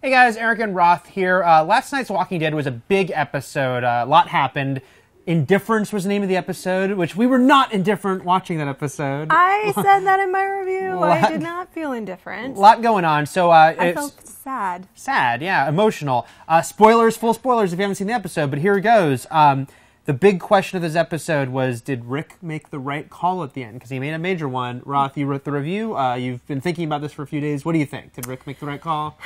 Hey guys, Eric and Roth here. Last night's Walking Dead was a big episode. A lot happened. Indifference was the name of the episode, which we were not indifferent watching that episode. I said that in my review. I did not feel indifferent. A lot going on. So I felt sad. Sad, yeah, emotional. Spoilers, full spoilers if you haven't seen the episode, but here it goes. The big question of this episode was, did Rick make the right call at the end? Because he made a major one. Roth, you wrote the review. You've been thinking about this for a few days. What do you think? Did Rick make the right call?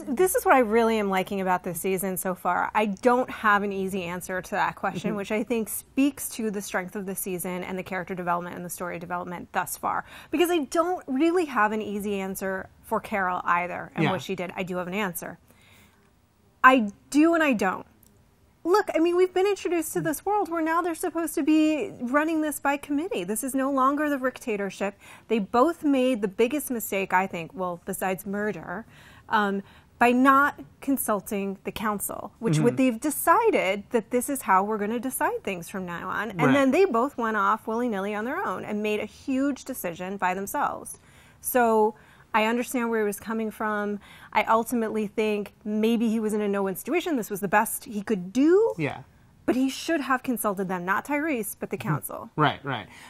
This is what I really am liking about this season so far. I don't have an easy answer to that question, which I think speaks to the strength of the season and the character development and the story development thus far. Because I don't really have an easy answer for Carol either and what she did. I do have an answer. I do and I don't. Look, I mean, we've been introduced to this world where now they're supposed to be running this by committee. This is no longer the Ricktatorship. They both made the biggest mistake, I think, well, besides murder, by not consulting the council, which they've decided that this is how we're going to decide things from now on. And then they both went off willy-nilly on their own and made a huge decision by themselves. So I understand where he was coming from. I ultimately think maybe he was in a no-win situation. This was the best he could do. Yeah. But he should have consulted them, not Tyrese, but the council. Right.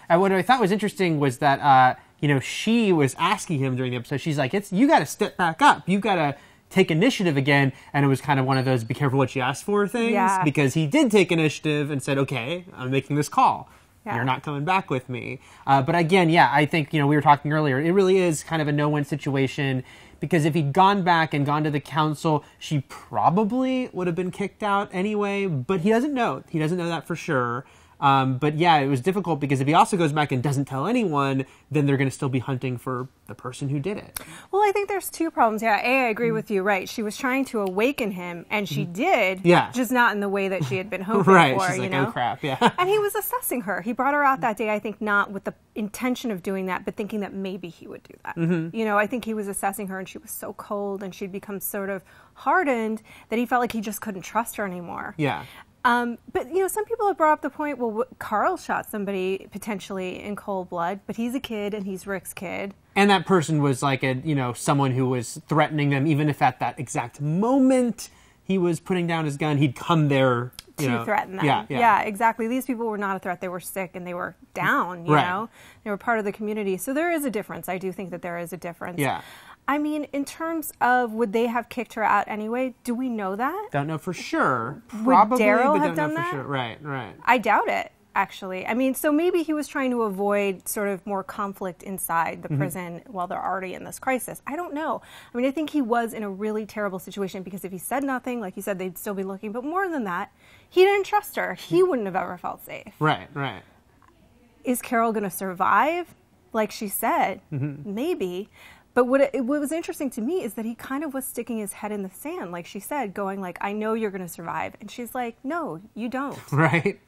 And what I thought was interesting was that, she was asking him during the episode, she's like, you got to step back up. You got to take initiative again. And it was kind of one of those be careful what you ask for things. Yeah. Because he did take initiative and said, okay, I'm making this call. Yeah. You're not coming back with me. But again, I think, we were talking earlier, it really is kind of a no-win situation. Because if he'd gone back and gone to the council, she probably would have been kicked out anyway. But he doesn't know. He doesn't know that for sure. But yeah, it was difficult because if he also goes back and doesn't tell anyone, then they're going to still be hunting for the person who did it. Well, I think there's two problems. Yeah, I agree with you. Right. She was trying to awaken him, and she did. Yeah. Just not in the way that she had been hoping for. She's like, oh crap, yeah. And he was assessing her. He brought her out that day, I think, not with the intention of doing that, but thinking that maybe he would do that. I think he was assessing her, and she was so cold, and she'd become sort of hardened that he felt like he just couldn't trust her anymore. Yeah. But, some people have brought up the point, well, Carl shot somebody potentially in cold blood, but he's a kid and he's Rick's kid. And that person was like someone who was threatening them, even if at that exact moment he was putting down his gun, he'd come there to threaten them. Yeah, exactly. These people were not a threat. They were sick and they were down, you know. They were part of the community. So there is a difference. I do think that there is a difference. Yeah. I mean, in terms of would they have kicked her out anyway, do we know that? Don't know for sure. Probably, would Daryl but have don't done know that? For sure. Right. I doubt it, actually. I mean, so maybe he was trying to avoid sort of more conflict inside the prison while they're already in this crisis. I don't know. I mean, I think he was in a really terrible situation because if he said nothing, like you said, they'd still be looking. But more than that, he didn't trust her. He wouldn't have ever felt safe. Right. Is Carol going to survive? Like she said, maybe. But what was interesting to me is that he kind of was sticking his head in the sand, like she said, going like, I know you're going to survive. And she's like, no, you don't. Right.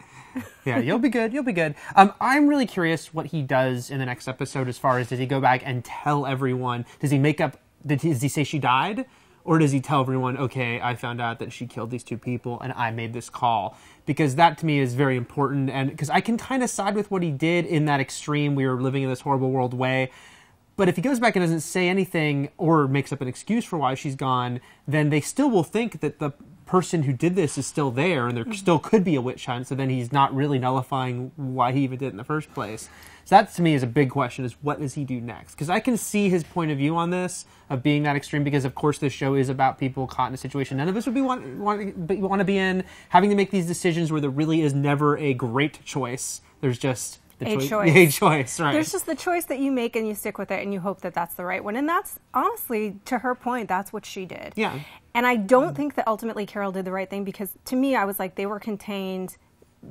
Yeah, you'll be good. You'll be good. I'm really curious what he does in the next episode as far as does he go back and tell everyone? Does he does he say she died? Or does he tell everyone, okay, I found out that she killed these two people and I made this call? Because that to me is very important. And because I can kind of side with what he did in that extreme, we were living in this horrible world way. But if he goes back and doesn't say anything or makes up an excuse for why she's gone, then they still will think that the person who did this is still there and there still could be a witch hunt. So then he's not really nullifying why he even did it in the first place. So that to me is a big question, is what does he do next? Because I can see his point of view on this, of being that extreme, because of course this show is about people caught in a situation none of us would want to be in, having to make these decisions where there really is never a great choice. There's just... A choice, right. There's just the choice that you make and you stick with it and you hope that that's the right one. And that's, honestly, to her point, that's what she did. Yeah. And I don't think that ultimately Carol did the right thing because, to me, I was like, they were contained,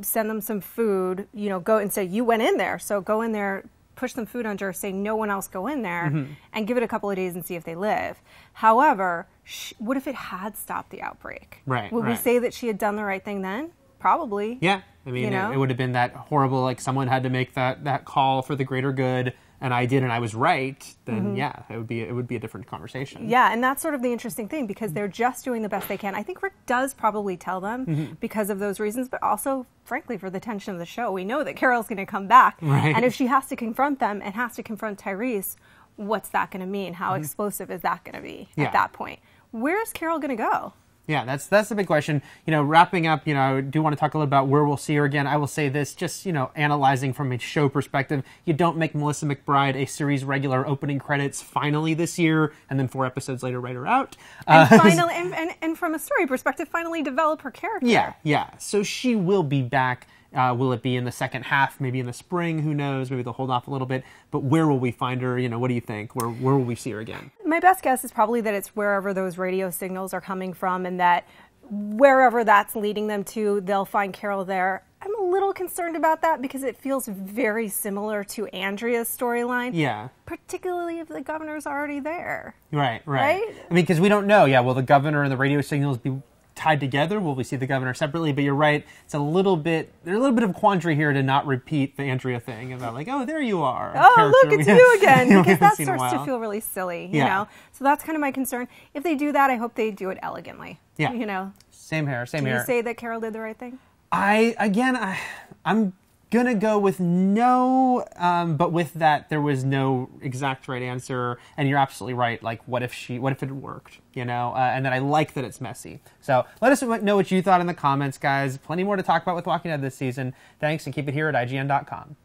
send them some food, go and say, you went in there, so go in there, push some food under, say no one else go in there, and give it a couple of days and see if they live. However, what if it had stopped the outbreak? Right. Would we say that she had done the right thing then? Probably. Yeah. I mean, it would have been that horrible, like someone had to make that call for the greater good, and I did, and I was right. Then it would be a different conversation. Yeah, and that's sort of the interesting thing because they're just doing the best they can. I think Rick does probably tell them because of those reasons, but also, frankly, for the tension of the show, we know that Carol's going to come back, and if she has to confront them and has to confront Tyrese, what's that going to mean? How explosive is that going to be at that point? where's Carol going to go? Yeah, that's the big question. Wrapping up, I do want to talk a little about where we'll see her again. I will say this, just, analyzing from a show perspective, you don't make Melissa McBride a series regular opening credits finally this year, and then 4 episodes later write her out. And from a story perspective, finally develop her character. Yeah. So she will be back. Will it be in the second half, maybe in the spring? Who knows? Maybe they'll hold off a little bit. But where will we find her? What do you think? Where will we see her again? My best guess is probably that it's wherever those radio signals are coming from, and that wherever that's leading them to, they'll find Carol there. I'm a little concerned about that because it feels very similar to Andrea's storyline. Yeah. Particularly if the governor's already there. Right? I mean, because we don't know. Yeah, will the governor and the radio signals be tied together? Will we see the governor separately? But you're right. It's there's a little bit of quandary here to not repeat the Andrea thing about there you are. Oh, look, it's you again. Because that starts to feel really silly, you know? So that's kind of my concern. If they do that, I hope they do it elegantly. Yeah. Same here. Do you say that Carol did the right thing? I'm gonna go with no, but with that, there was no exact right answer, and you're absolutely right. What if it worked, and then I like that it's messy. So let us know what you thought in the comments, guys. Plenty more to talk about with Walking Dead this season. Thanks, and keep it here at ign.com.